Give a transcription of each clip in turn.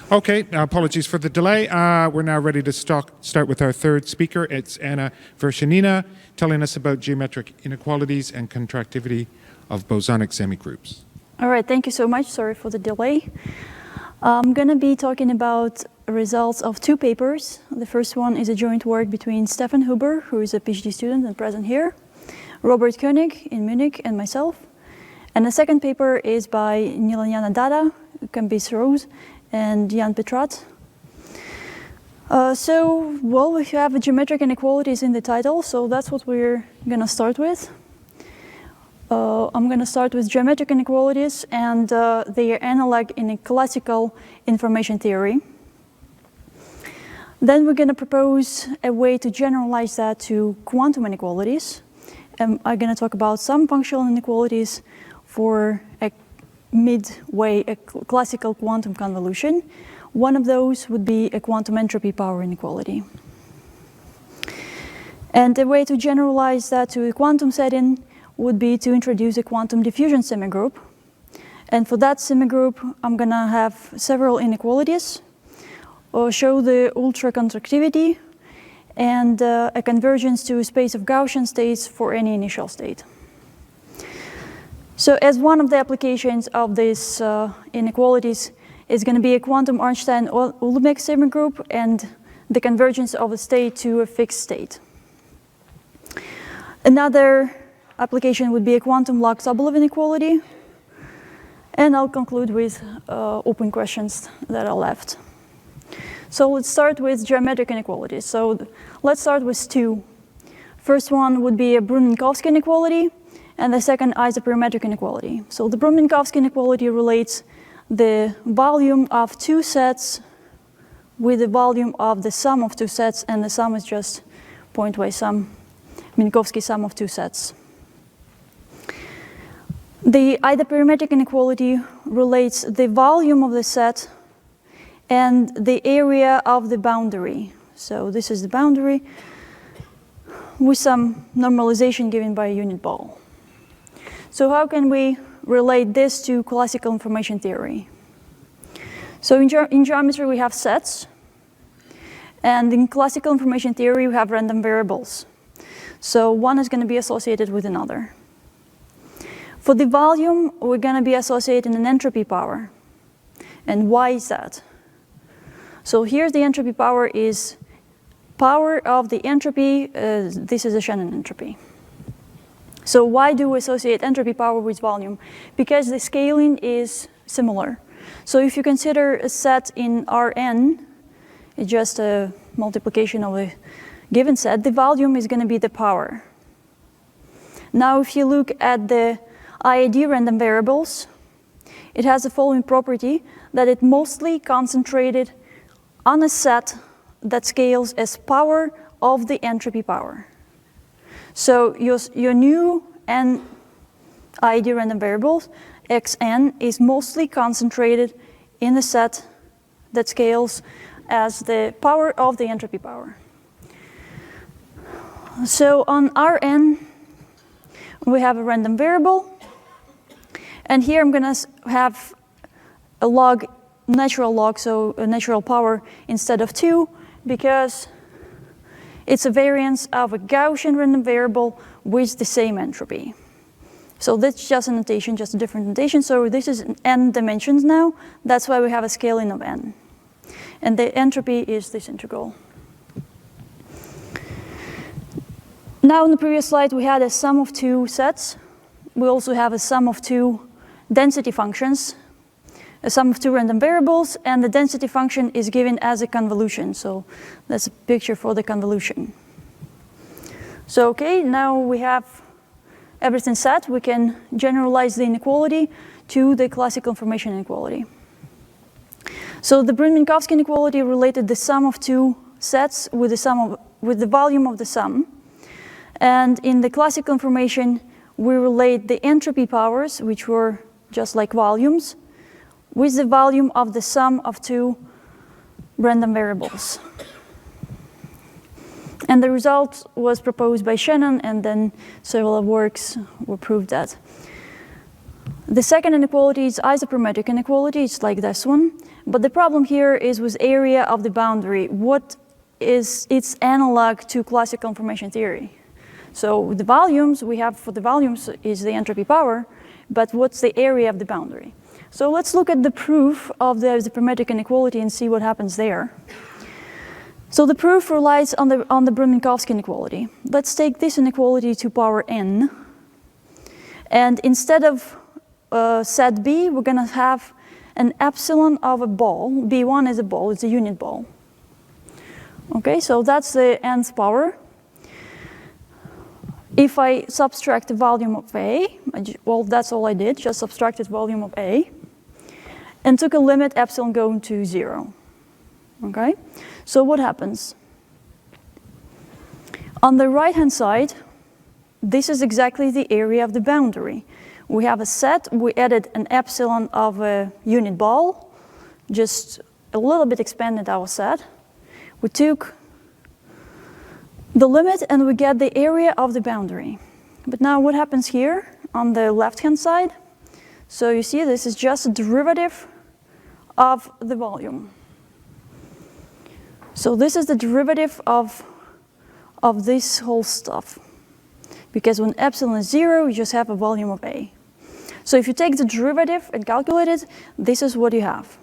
Okay, apologies for the delay. We're now ready to start with our third speaker. It's Anna Vershynina, telling us about geometric inequalities and contractivity of bosonic semigroups. All right, thank you so much. Sorry for the delay. I'm going to be talking about results of two papers. The first one is a joint work between Stefan Huber, who is a PhD student and present here, Robert Koenig in Munich, and myself. And the second paper is by Nilanyana Dada, Kambis Rose, and Jan Petrat. We have geometric inequalities in the title, so that's what we're going to start with. I'm going to start with geometric inequalities and their analog in a classical information theory. Then we're going to propose a way to generalize that to quantum inequalities. I'm going to talk about some functional inequalities for a midway, a classical quantum convolution. One of those would be a quantum entropy power inequality. And a way to generalize that to a quantum setting would be to introduce a quantum diffusion semigroup. And for that semigroup, I'm going to have several inequalities, or show the ultracontractivity, and a convergence to a space of Gaussian states for any initial state. So as one of the applications of these inequalities is going to be a quantum Ornstein-Uhlenbeck semigroup and the convergence of a state to a fixed state. Another application would be a quantum log-Sobolev inequality. And I'll conclude with open questions that are left. So let's start with geometric inequalities. So let's start with two. First one would be a Brun-Minkowski inequality, and the second isoperimetric inequality. So the Brun-Minkowski inequality relates the volume of two sets with the volume of the sum of two sets, and the sum is just pointwise sum, Minkowski sum of two sets. The isoperimetric inequality relates the volume of the set and the area of the boundary. So this is the boundary with some normalization given by a unit ball. So how can we relate this to classical information theory? So in geometry we have sets, and in classical information theory we have random variables. So one is going to be associated with another. For the volume, we're going to be associating an entropy power. And why is that? So here the entropy power is power of the entropy. This is a Shannon entropy. So why do we associate entropy power with volume? Because the scaling is similar. So if you consider a set in Rn, it's just a multiplication of a given set, the volume is going to be the power. Now if you look at the IID random variables, it has the following property, that it mostly concentrated on a set that scales as power of the entropy power. So your new n IID random variables, xn, is mostly concentrated in a set that scales as the power of the entropy power. So on Rn, we have a random variable. And here I'm going to have a log, natural log, so a natural power instead of 2, because it's a variance of a Gaussian random variable with the same entropy. So that's just a notation, just a different notation. So this is n dimensions now. That's why we have a scaling of n. And the entropy is this integral. Now in the previous slide, we had a sum of two sets. We also have a sum of two density functions, a sum of two random variables, and the density function is given as a convolution. So that's a picture for the convolution. So okay, now we have everything set. We can generalize the inequality to the classical information inequality. So the Brun-Minkowski inequality related the sum of two sets with the volume of the sum. And in the classical information, we relate the entropy powers, which were just like volumes, with the volume of the sum of two random variables. And the result was proposed by Shannon, and then several works were proved that. The second inequality is isoperimetric inequality. It's like this one. But the problem here is with area of the boundary. What is its analog to classical information theory? So the volumes we have for the volumes is the entropy power, but what's the area of the boundary? So let's look at the proof of the isoperimetric inequality and see what happens there. So the proof relies on the Brun-Minkowski inequality. Let's take this inequality to power n. And instead of set B, we're going to have an epsilon of a ball. B1 is a ball, it's a unit ball. Okay, so that's the nth power. If I subtract the volume of A, well, that's all I did, just subtracted volume of A, and took a limit epsilon going to 0. Okay, so what happens? On the right-hand side, this is exactly the area of the boundary. We have a set, we added an epsilon of a unit ball, just a little bit expanded our set. We took the limit and we get the area of the boundary. But now what happens here on the left-hand side? So you see this is just a derivative of the volume. So this is the derivative of this whole stuff. Because when epsilon is 0, you just have a volume of A. So if you take the derivative and calculate it, this is what you have.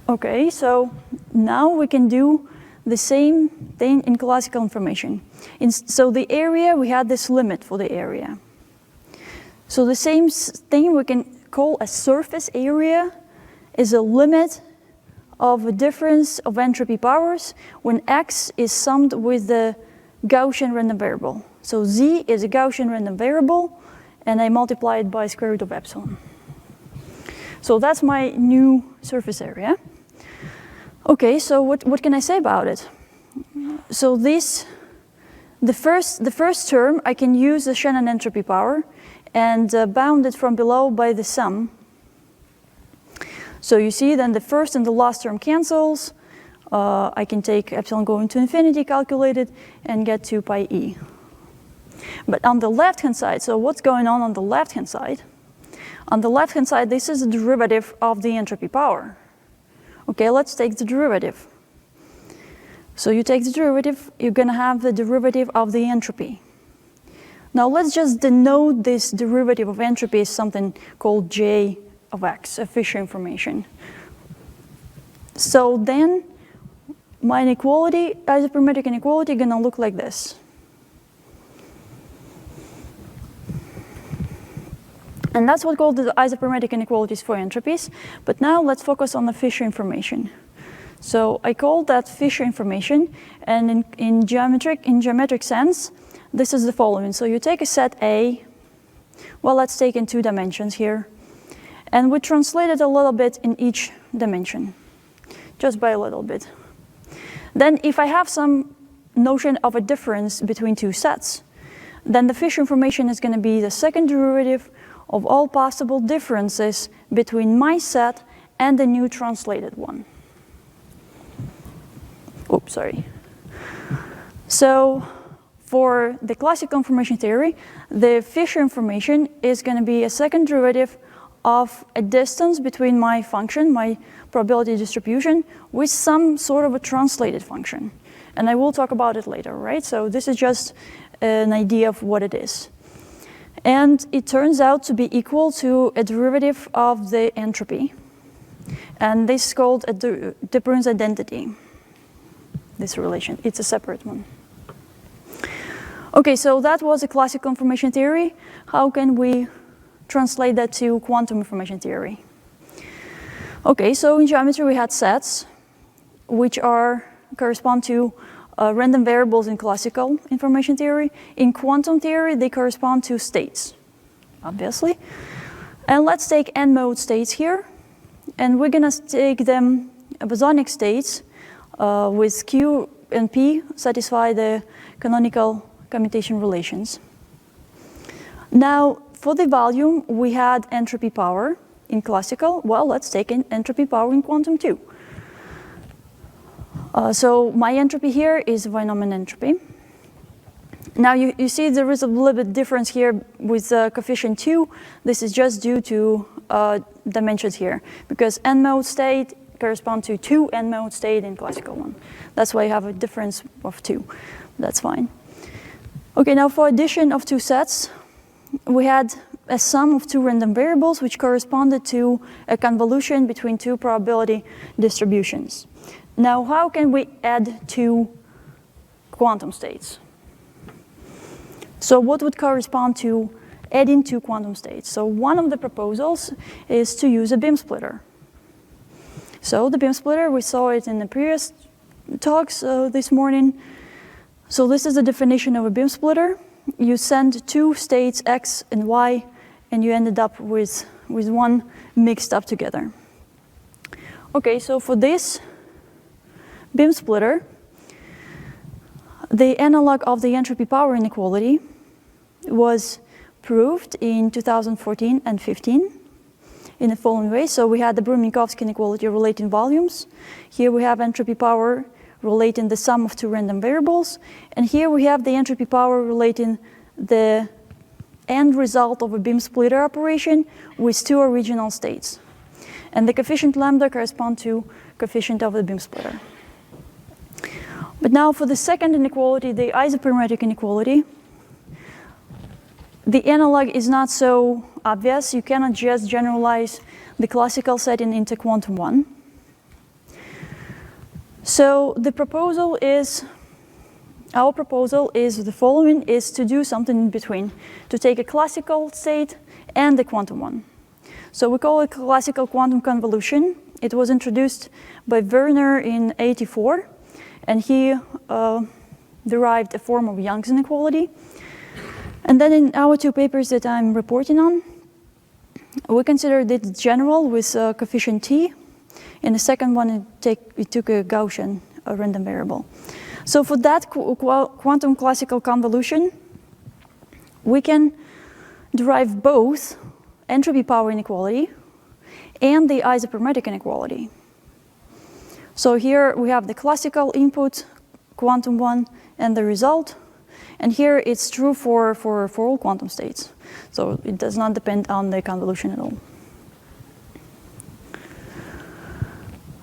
Okay, so now we can do the same thing in classical information. So the area, we had this limit for the area. So the same thing we can call a surface area is a limit of a difference of entropy powers when x is summed with the Gaussian random variable. So z is a Gaussian random variable, and I multiply it by square root of epsilon. So that's my new surface area. Okay, so what can I say about it? So the first term, I can use the Shannon entropy power and bound it from below by the sum. So you see then the first and the last term cancels. I can take epsilon going to infinity, calculate it, and get 2 pi e. But on the left-hand side, so what's going on the left-hand side? On the left-hand side, this is the derivative of the entropy power. Okay, let's take the derivative. So you take the derivative, you're going to have the derivative of the entropy. Now let's just denote this derivative of entropy as something called J of x, a Fisher information. So then my inequality, isoperimetric inequality, is going to look like this. And that's what called the isoperimetric inequalities for entropies. But now let's focus on the Fisher information. So I call that Fisher information, and in geometric sense, this is the following. So you take a set A, well, let's take in 2 dimensions here, and we translate it a little bit in each dimension, just by a little bit. Then if I have some notion of a difference between 2 sets, then the Fisher information is going to be the second derivative of all possible differences between my set and the new translated one. Oops, sorry. So for the classical information theory, the Fisher information is going to be a second derivative of a distance between my function, my probability distribution, with some sort of a translated function. And I will talk about it later, right? So this is just an idea of what it is. And it turns out to be equal to a derivative of the entropy. And this is called a de Bruyn's identity, this relation. It's a separate one. Okay, so that was a classical information theory. How can we translate that to quantum information theory? Okay, so in geometry we had sets, which correspond to random variables in classical information theory. In quantum theory, they correspond to states, obviously. And let's take n-mode states here. And we're going to take them bosonic states with Q and P satisfy the canonical commutation relations. Now, for the volume, we had entropy power in classical. Well, let's take an entropy power in quantum too. So my entropy here is Von Neumann entropy. Now you see there is a little bit difference here with coefficient 2. This is just due to dimensions here, because n-mode state correspond to 2 n-mode state in classical one. That's why you have a difference of 2. That's fine. Okay, now for addition of two sets, we had a sum of two random variables which corresponded to a convolution between two probability distributions. Now, how can we add two quantum states? So what would correspond to adding two quantum states? So one of the proposals is to use a beam splitter. So the beam splitter, we saw it in the previous talks this morning. So this is the definition of a beam splitter. You send two states x and y, and you ended up with one mixed up together. Okay, so for this beam splitter, the analog of the entropy power inequality was proved in 2014 and 15 in the following way. So we had the Minkowski inequality relating volumes. Here we have entropy power relating the sum of two random variables. And here we have the entropy power relating the end result of a beam splitter operation with two original states. And the coefficient lambda correspond to coefficient of the beam splitter. But now for the second inequality, the isoperimetric inequality, the analog is not so obvious. You cannot just generalize the classical setting into quantum one. So the proposal is, our proposal is the following, is to do something in between, to take a classical state and the quantum one. So we call it classical quantum convolution. It was introduced by Werner in '84, and he derived a form of Young's inequality. And then in our two papers that I'm reporting on, we considered it general with coefficient t. In the second one, it took a Gaussian, a random variable. So for that quantum classical convolution, we can derive both entropy power inequality and the isoperimetric inequality. So here we have the classical input, quantum one, and the result. And here it's true for all quantum states. So it does not depend on the convolution at all.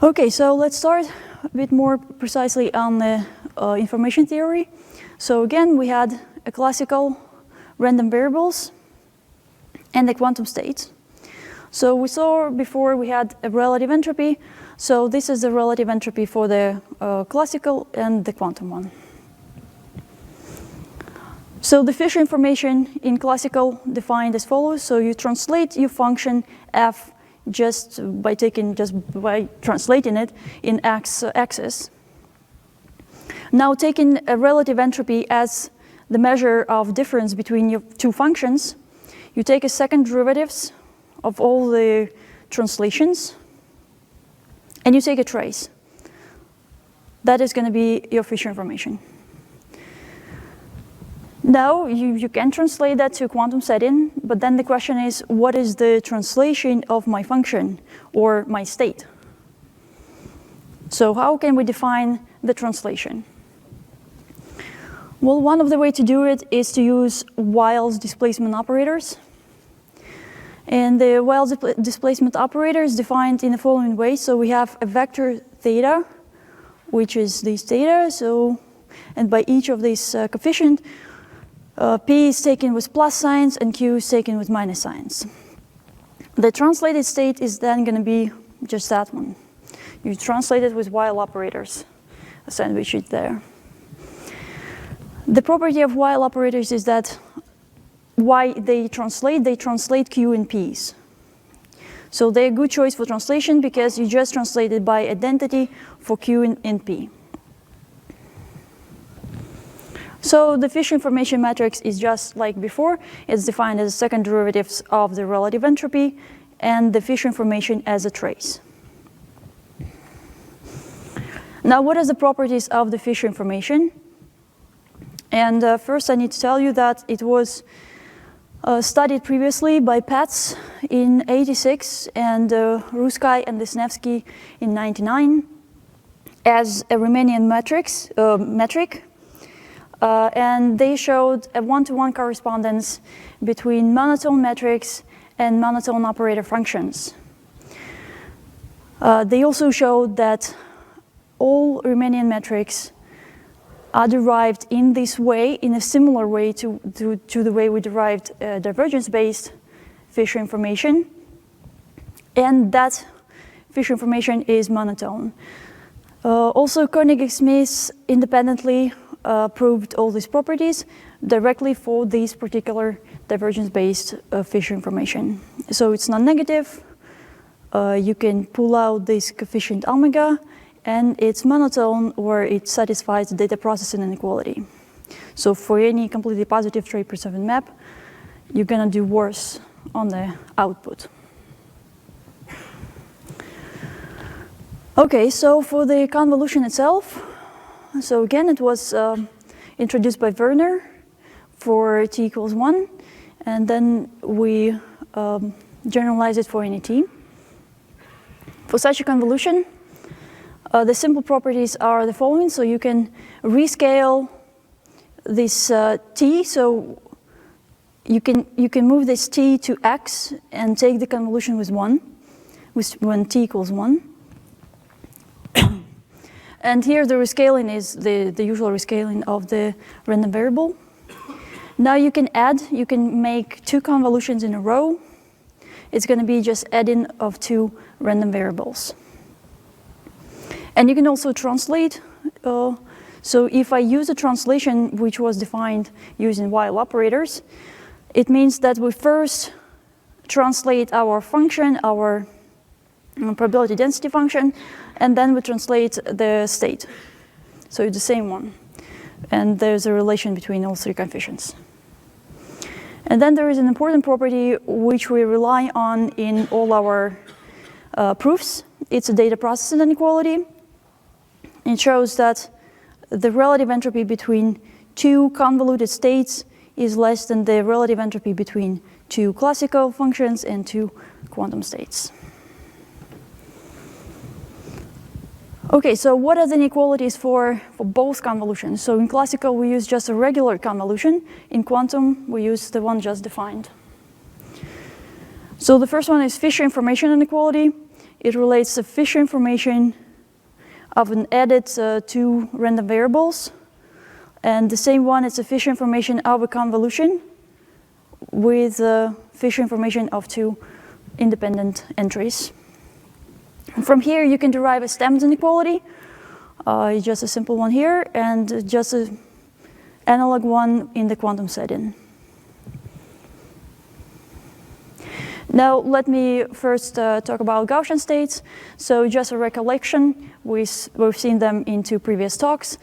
Okay, so let's start a bit more precisely on the information theory. So again, we had a classical random variables and the quantum states. So we saw before we had a relative entropy. So this is the relative entropy for the classical and the quantum one. So the Fisher information in classical defined as follows. So you translate your function f just by translating it in axis. Now taking a relative entropy as the measure of difference between your two functions, you take a second derivatives of all the translations, and you take a trace. That is going to be your Fisher information. Now, you can translate that to a quantum setting, but then the question is, what is the translation of my function or my state? So how can we define the translation? Well, one of the ways to do it is to use Wiles displacement operators. And the Wiles displacement operator is defined in the following way. So we have a vector theta, which is this theta. So, and by each of these coefficient, P is taken with plus signs and Q is taken with minus signs. The translated state is then going to be just that one. You translate it with Weil operators, sandwich it there. The property of Weil operators is that why they translate Q in P's. So they're a good choice for translation because you just translate it by identity for Q in P. So the Fisher information matrix is just like before. It's defined as the second derivatives of the relative entropy and the Fisher information as a trace. Now, what are the properties of the Fisher information? And first, I need to tell you that it was studied previously by Pats in '86 and Ruskay and Lisnevsky in '99 as a Riemannian metric. And they showed a one-to-one correspondence between monotone metrics and monotone operator functions. They also showed that all Riemannian metrics are derived in this way, in a similar way to the way we derived divergence-based Fisher information, and that Fisher information is monotone. Also, Koenig-Smith independently proved all these properties directly for this particular divergence-based Fisher information. So it's non-negative. You can pull out this coefficient omega, and it's monotone, where it satisfies the data processing inequality. So for any completely positive 3/7 map, you're going to do worse on the output. Okay, so for the convolution itself, so again, it was introduced by Werner for t equals 1, and then we generalize it for any t. For such a convolution, the simple properties are the following. So you can rescale this t. So you can move this t to x and take the convolution with 1, when t equals 1. And here the rescaling is the usual rescaling of the random variable. Now you can make two convolutions in a row. It's going to be just adding of two random variables. And you can also translate. So if I use a translation which was defined using while operators, it means that we first translate our function, our probability density function, and then we translate the state. So it's the same one. And there's a relation between all three coefficients. And then there is an important property which we rely on in all our proofs. It's a data processing inequality. It shows that the relative entropy between two convoluted states is less than the relative entropy between two classical functions and two quantum states. Okay, so what are the inequalities for both convolutions? So in classical, we use just a regular convolution. In quantum, we use the one just defined. So the first one is Fisher information inequality. It relates the Fisher information of an added two random variables. And the same one is the Fisher information of a convolution with Fisher information of two independent entries. From here, you can derive a stemmed inequality, just a simple one here, and just an analog one in the quantum setting. Now, let me first talk about Gaussian states. So just a recollection, we've seen them in two previous talks.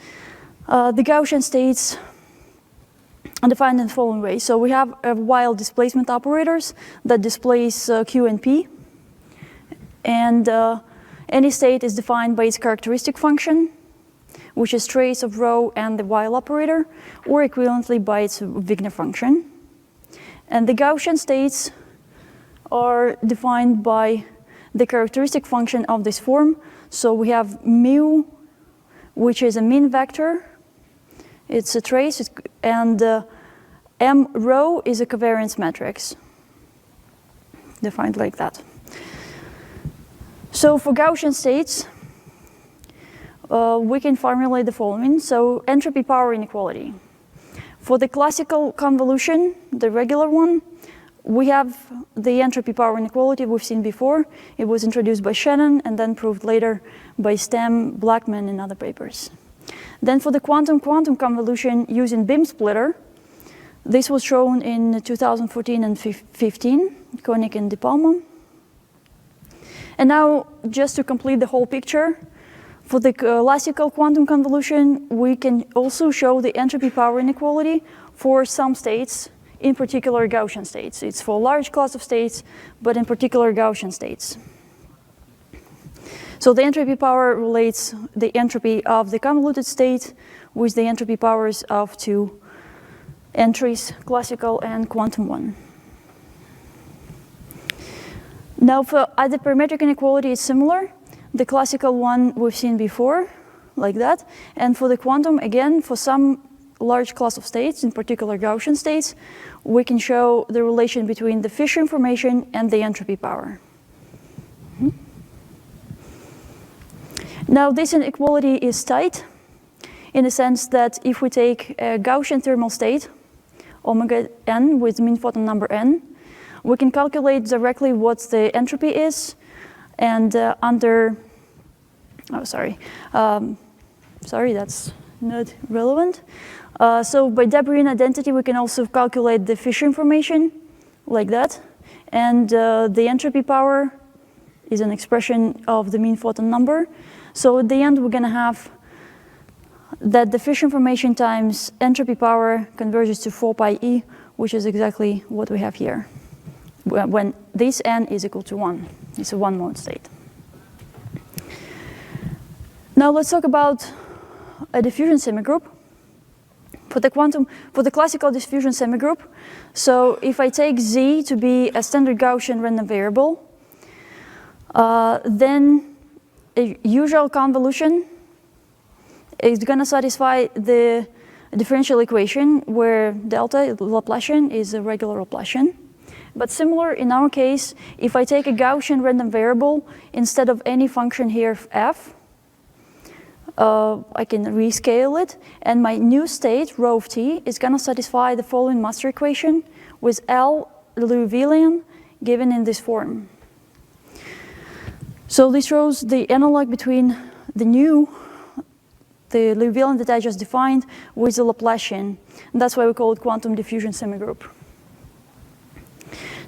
The Gaussian states are defined in the following way. So we have while displacement operators that displace Q and P. And any state is defined by its characteristic function, which is trace of rho and the while operator, or equivalently by its Wigner function. And the Gaussian states are defined by the characteristic function of this form. So we have mu, which is a mean vector. It's a trace, and m rho is a covariance matrix, defined like that. So for Gaussian states, we can formulate the following. So entropy power inequality. For the classical convolution, the regular one, we have the entropy power inequality we've seen before. It was introduced by Shannon and then proved later by Stem, Blackman, and other papers. Then for the quantum-quantum convolution using beam splitter, this was shown in 2014 and 15, Koenig and De Palma. And now, just to complete the whole picture, for the classical quantum convolution, we can also show the entropy power inequality for some states, in particular Gaussian states. It's for a large class of states, but in particular Gaussian states. So the entropy power relates the entropy of the convoluted state with the entropy powers of two entries, classical and quantum one. Now for isoperimetric inequality, it's similar. The classical one we've seen before, like that. And for the quantum, again, for some large class of states, in particular Gaussian states, we can show the relation between the Fisher information and the entropy power. Now, this inequality is tight in the sense that if we take a Gaussian thermal state, omega n with mean photon number n, we can calculate directly what the entropy is, and sorry, that's not relevant. So by de Bruijn identity, we can also calculate the Fisher information like that, and the entropy power is an expression of the mean photon number. So at the end, we're going to have that the Fisher information times entropy power converges to 4 pi e, which is exactly what we have here, when this n is equal to 1. It's a one-mode state. Now let's talk about a diffusion semigroup. For the classical diffusion semigroup, so if I take z to be a standard Gaussian random variable, then a usual convolution is going to satisfy the differential equation where delta, Laplacian, is a regular Laplacian. But similar in our case, if I take a Gaussian random variable instead of any function here, f, I can rescale it, and my new state, rho of t, is going to satisfy the following master equation with L Liouvillean given in this form. So this shows the analog between the Liouvillean that I just defined with the Laplacian. And that's why we call it quantum diffusion semigroup.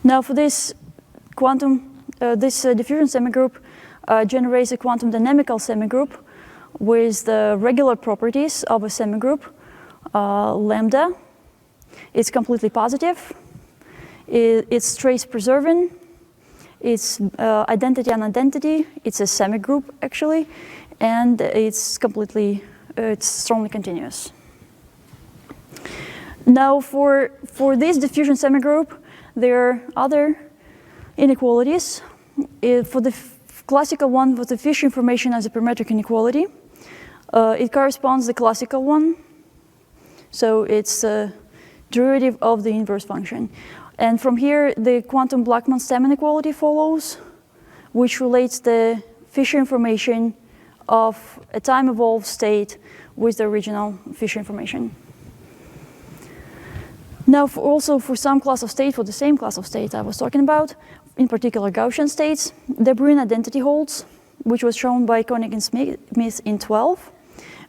Now for this diffusion semigroup generates a quantum dynamical semigroup with the regular properties of a semigroup. Lambda, it's completely positive. It's trace preserving. It's identity and identity. It's a semigroup actually, and it's strongly continuous. Now for this diffusion semigroup, there are other inequalities. For the classical one, with the Fisher information as a perimetric inequality, it corresponds to the classical one. So it's a derivative of the inverse function. And from here, the quantum Blackman-Stem inequality follows, which relates the Fisher information of a time-evolved state with the original Fisher information. Now, also for some class of state, for the same class of state I was talking about, in particular Gaussian states, de Bruijn identity holds, which was shown by Koenig and Smith in 12.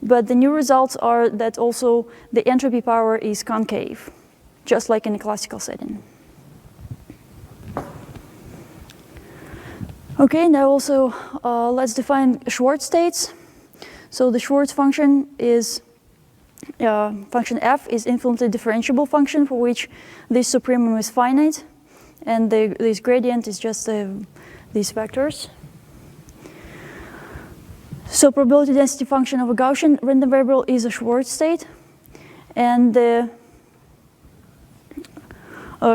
But the new results are that also the entropy power is concave, just like in a classical setting. Okay, now also let's define Schwartz states. So the Schwartz function is function f is infinitely differentiable function for which this supremum is finite, and this gradient is just these vectors. So probability density function of a Gaussian random variable is a Schwartz state, and the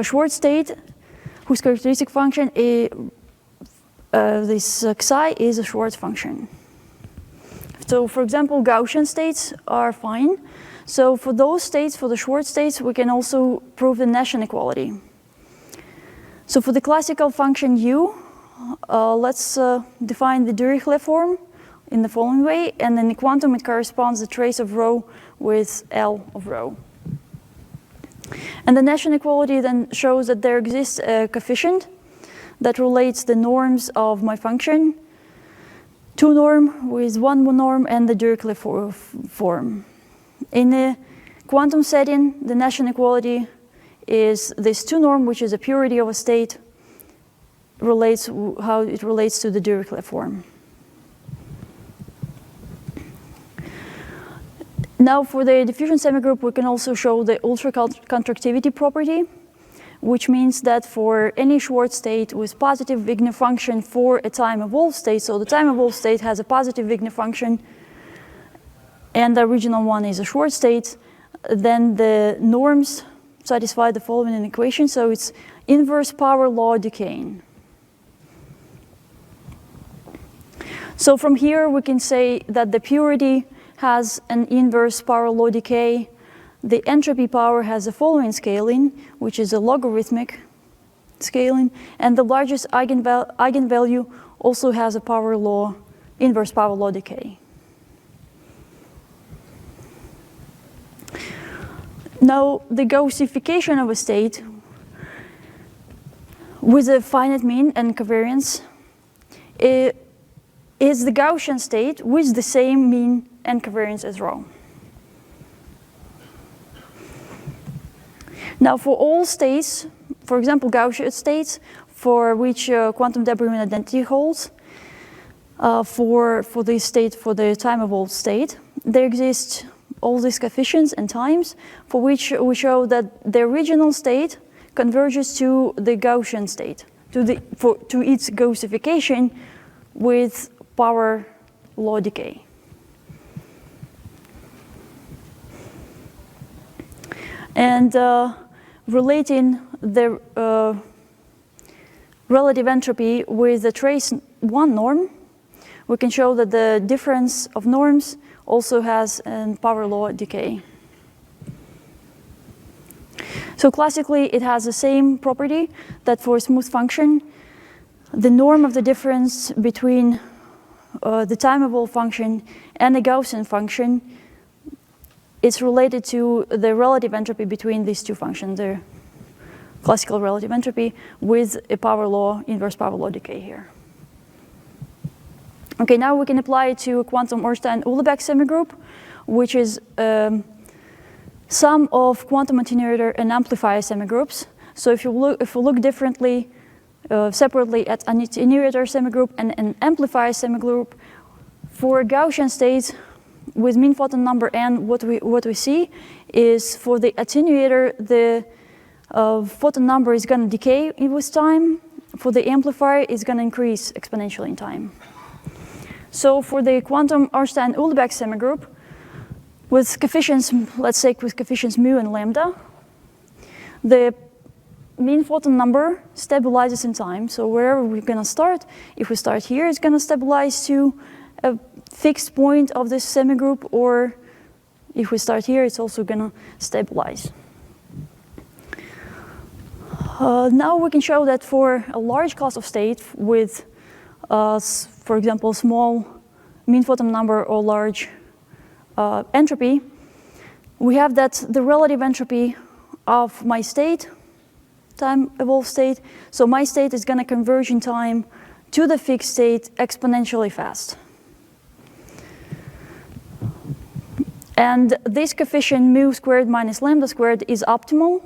Schwartz state whose characteristic function is this psi is a Schwartz function. So for example, Gaussian states are fine. So for those states, for the Schwartz states, we can also prove the Nash inequality. So for the classical function u, let's define the Dirichlet form in the following way, and in the quantum it corresponds the trace of rho with L of rho. And the Nash inequality then shows that there exists a coefficient that relates the norms of my function, 2 norm with 1 norm, and the Dirichlet form. In the quantum setting, the Nash inequality is this 2 norm, which is a purity of a state, relates how it relates to the Dirichlet form. Now for the diffusion semigroup, we can also show the ultracontractivity property, which means that for any Schwartz state with positive Wigner function for a time-evolved state, so the time-evolved state has a positive Wigner function, and the original one is a Schwartz state, then the norms satisfy the following equation, so it's inverse power law decaying. So from here we can say that the purity has an inverse power law decay the entropy power has the following scaling, which is a logarithmic scaling, and the largest eigenvalue also has a power law, inverse power law decay. Now, the Gaussification of a state with a finite mean and covariance is the Gaussian state with the same mean and covariance as rho. Now, for all states, for example, Gaussian states for which quantum de Bruijn identity holds, for this state, for the time-evolved state, there exist all these coefficients and times for which we show that the original state converges to the Gaussian state, to its Gaussification with power law decay. And relating the relative entropy with the trace 1 norm, we can show that the difference of norms also has a power law decay. So classically, it has the same property that for a smooth function, the norm of the difference between the time-evolved function and the Gaussian function is related to the relative entropy between these two functions, the classical relative entropy with a power law, inverse power law decay here. Okay, now we can apply it to a quantum Ornstein-Uhlenbeck semigroup, which is sum of quantum attenuator and amplifier semigroups. So if we look differently, separately at an attenuator semigroup and an amplifier semigroup, for Gaussian states with mean photon number n, what we see is for the attenuator, the photon number is going to decay with time. For the amplifier, it's going to increase exponentially in time. So for the quantum Ornstein-Uhlenbeck semigroup, with coefficients, let's say with coefficients mu and lambda, the mean photon number stabilizes in time. So wherever we're going to start, if we start here, it's going to stabilize to a fixed point of this semigroup, or if we start here, it's also going to stabilize. Now we can show that for a large class of state with, for example, small mean photon number or large entropy, we have that the relative entropy of my state, time-evolved state, so my state is going to converge in time to the fixed state exponentially fast. And this coefficient mu squared minus lambda squared is optimal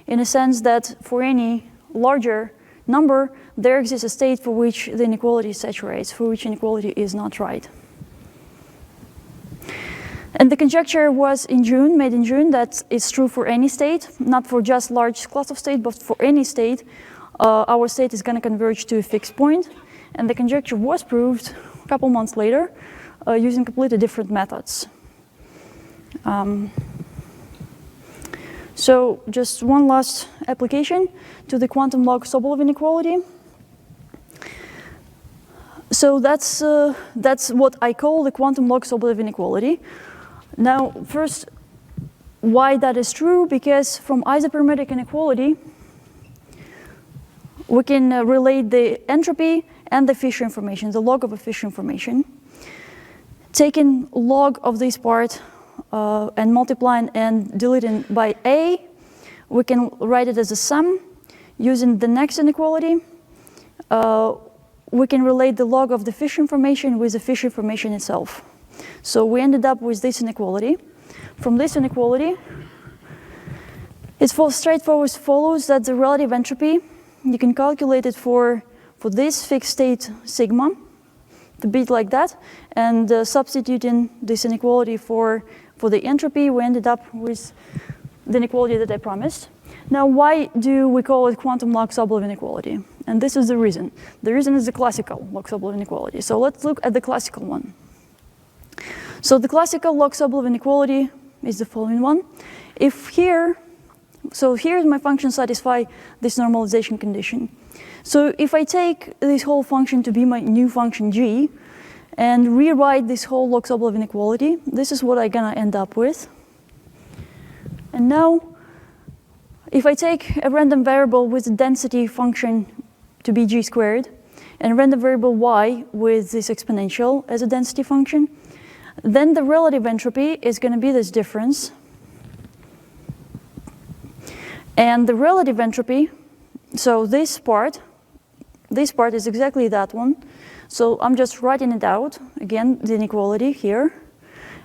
in a sense that for any larger number, there exists a state for which the inequality saturates, for which inequality is not right. And the conjecture was made in June, that it's true for any state, not for just large class of state, but for any state, our state is going to converge to a fixed point. And the conjecture was proved a couple months later using completely different methods. So just one last application to the quantum log-Sobolev inequality. So that's what I call the quantum log-Sobolev inequality. Now, first, why that is true? Because from isoperimetric inequality, we can relate the entropy and the Fisher information, the log of a Fisher information. Taking log of this part and multiplying and diluting by a, we can write it as a sum. Using the next inequality, we can relate the log of the Fisher information with the Fisher information itself. So we ended up with this inequality. From this inequality, it's straightforward follows that the relative entropy, you can calculate it for this fixed state sigma, the bit like that, and substituting this inequality for the entropy, we ended up with the inequality that I promised. Now, why do we call it quantum log-Sobolev inequality? And this is the reason. The reason is the classical log-Sobolev inequality. So let's look at the classical one. So the classical log-Sobolev inequality is the following one. If here, so here my function satisfy this normalization condition. So if I take this whole function to be my new function g, and rewrite this whole log-Sobolev inequality, this is what I'm gonna end up with. And now, if I take a random variable with a density function to be g squared, and a random variable y with this exponential as a density function, then the relative entropy is going to be this difference. And the relative entropy, so this part is exactly that one. So I'm just writing it out, again, the inequality here,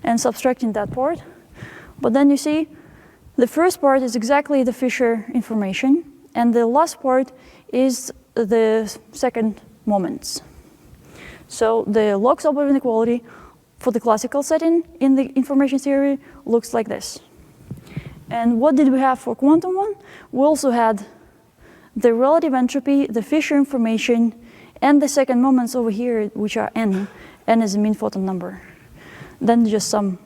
and subtracting that part. But then you see, the first part is exactly the Fisher information, and the last part is the second moments. So the log-Sobolev inequality for the classical setting in the information theory looks like this. And what did we have for quantum one? We also had the relative entropy, the Fisher information, and the second moments over here, which are n. N is a mean photon number. Then just some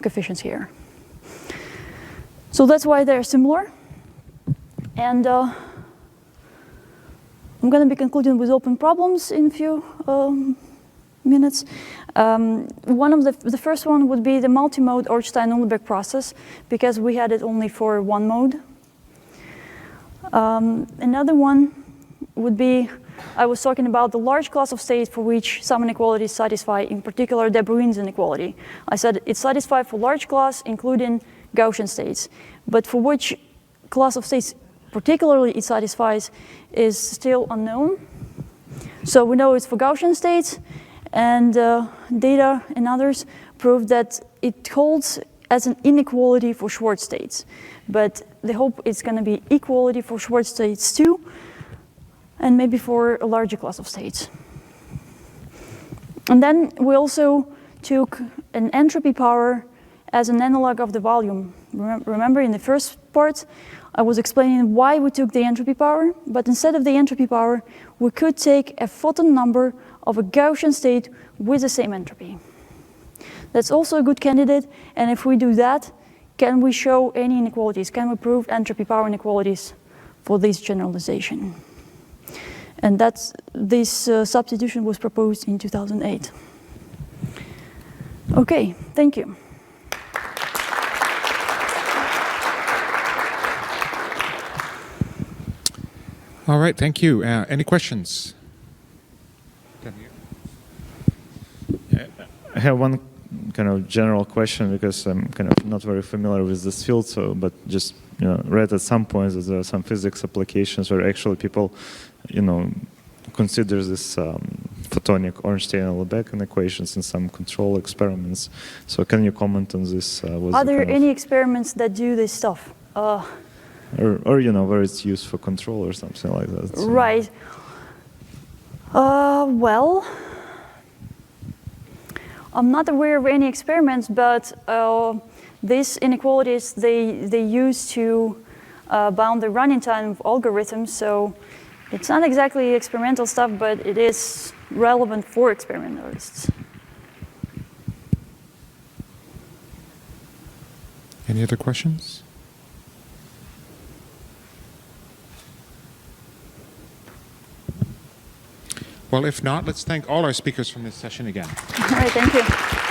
coefficients here. So that's why they're similar. And I'm going to be concluding with open problems in a few minutes. One of the first one would be the multi-mode Ornstein-Uhlenbeck process, because we had it only for one mode. Another one would be, I was talking about the large class of states for which some inequalities satisfy, in particular De Bruyn's inequality. I said it's satisfied for large class, including Gaussian states. But for which class of states particularly it satisfies is still unknown. So we know it's for Gaussian states, and data and others prove that it holds as an inequality for Schwartz states. But the hope is going to be equality for Schwartz states too, and maybe for a larger class of states. And then we also took an entropy power as an analog of the volume. Remember in the first part, I was explaining why we took the entropy power, but instead of the entropy power, we could take a photon number of a Gaussian state with the same entropy. That's also a good candidate, and if we do that, can we show any inequalities? Can we prove entropy power inequalities for this generalization? And this substitution was proposed in 2008. Okay, thank you. All right, thank you. Any questions? I have one kind of general question, because I'm kind of not very familiar with this field. So, but just read at some points that there are some physics applications where actually people, consider this photonic Ornstein-Uhlenbeck equations in some control experiments. So, can you comment on this? Are there any experiments that do this stuff? Or where it's used for control or something like that. So. Right. Well, I'm not aware of any experiments, but these inequalities, they use to bound the running time of algorithms. So it's not exactly experimental stuff, but it is relevant for experimentalists. Any other questions? Well, if not, let's thank all our speakers from this session again. All right, thank you.